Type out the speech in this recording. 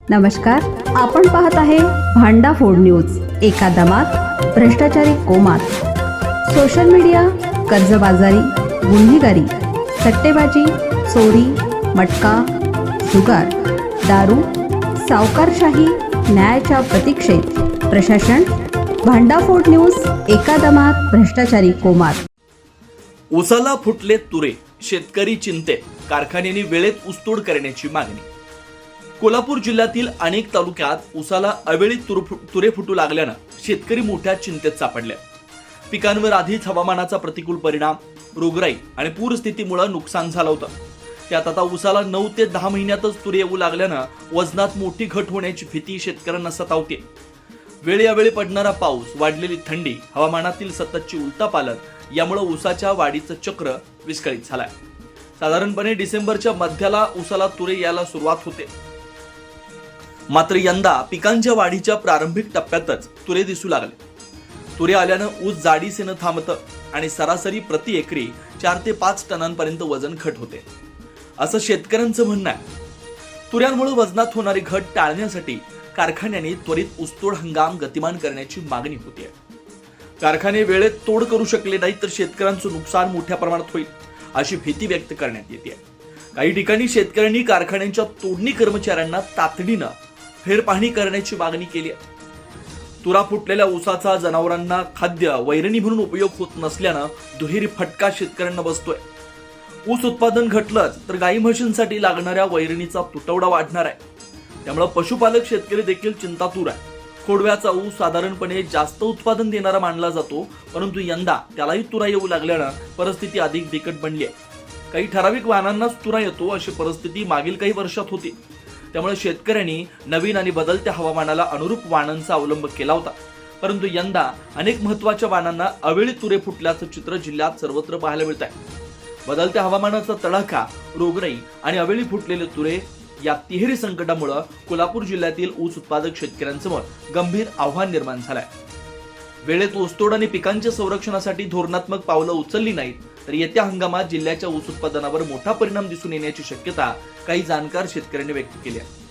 नमस्कार, आपण पाहत आहे भांडाफोड न्यूज. एका दमात भ्रष्टाचारी कोमात. सोशल मीडिया, कर्जबाजारी, गुन्हेगारी, सट्टेबाजी, चोरी, मटका, जुगार, दारू, सावकारशाही, न्यायाच्या प्रतीक्षेत प्रशासन. भांडाफोड न्यूज. एका दमात भ्रष्टाचारी कोमात. उसाला फुटले तुरे, शेतकरी चिंतेत, कारखान्यांनी वेळेत ऊसतोड करण्याची मागणी. कोल्हापूर जिल्ह्यातील अनेक तालुक्यात उसाला अवेळी तुरे फुटू लागल्यानं शेतकरी मोठ्या चिंतेत सापडले. पिकांवर आधीच हवामानाचा प्रतिकूल परिणाम, रोगराई आणि पूरस्थितीमुळे नुकसान झालं होतं. त्यात आता उसाला 9 ते 10 महिन्यातच तुरे येऊ लागल्यानं वजनात मोठी घट होण्याची भीती शेतकऱ्यांना सतावते. वेळोवेळी पडणारा पाऊस, वाढलेली थंडी, हवामानातील सततची उलथापालथ यामुळे उसाच्या वाढीचं चक्र विस्कळीत झालंय. साधारणपणे डिसेंबरच्या मध्याला उसाला तुरे यायला सुरुवात होते. मात्र यंदा पिकांच्या वाढीच्या प्रारंभिक टप्प्यातच तुरे दिसू लागले. तुरे आल्यानं ऊस जाडीसेनं थांबतं आणि सरासरी प्रति एकरी 4 ते 5 टनांपर्यंत वजन घट होते, असं शेतकऱ्यांचं म्हणणं आहे. तुऱ्यांमुळे वजनात होणारी घट टाळण्यासाठी कारखान्यांनी त्वरित ऊसतोड हंगाम गतिमान करण्याची मागणी होती. कारखाने वेळेत तोड करू शकले नाही तर शेतकऱ्यांचं नुकसान मोठ्या प्रमाणात होईल, अशी भीती व्यक्त करण्यात येते. काही ठिकाणी शेतकऱ्यांनी कारखान्यांच्या तोडणी कर्मचाऱ्यांना तातडीनं फेरपाहणी करण्याची मागणी केली आहे. तुरा फुटलेल्या ऊसाचा जनावरांना खाद्य वैरणी म्हणून उपयोग होत नसल्यानं दुहेरी फटका शेतकऱ्यांना बसतोय. ऊस उत्पादन घटलंच तर गाई म्हशींसाठी लागणाऱ्या वैरणीचा तुटवडा वाढणार आहे. त्यामुळे पशुपालक शेतकरी देखील चिंतातूर आहे. खोडव्याचा ऊस साधारणपणे जास्त उत्पादन देणारा मानला जातो, परंतु यंदा त्यालाही तुरा येऊ लागल्यानं परिस्थिती अधिक बिकट बनली आहे. काही ठराविक वाहनांनाच तुरा येतो अशी परिस्थिती मागील काही वर्षात होती. त्यामुळे शेतकऱ्यांनी नवीन आणि बदलत्या हवामानाला अनुरूप वाहनांचा अवलंब केला होता. परंतु यंदा अनेक महत्वाच्या वाहनांना अवेळी तुरे फुटल्याचं चित्र जिल्ह्यात सर्वत्र पाहायला मिळत आहे. बदलत्या हवामानाचा तडाखा, रोगराई आणि अवेळी फुटलेले तुरे या तिहेरी संकटामुळे कोल्हापूर जिल्ह्यातील ऊस उत्पादक शेतकऱ्यांसमोर गंभीर आव्हान निर्माण झालंय. वेळेत ऊसतोड आणि पिकांच्या संरक्षणासाठी धोरणात्मक पावलं उचलली नाहीत तर येत्या हंगामात जिल्ह्याच्या ऊस उत्पादनावर मोठा परिणाम दिसून येण्याची शक्यता काही जाणकार शेतकऱ्यांनी व्यक्त केली आहे.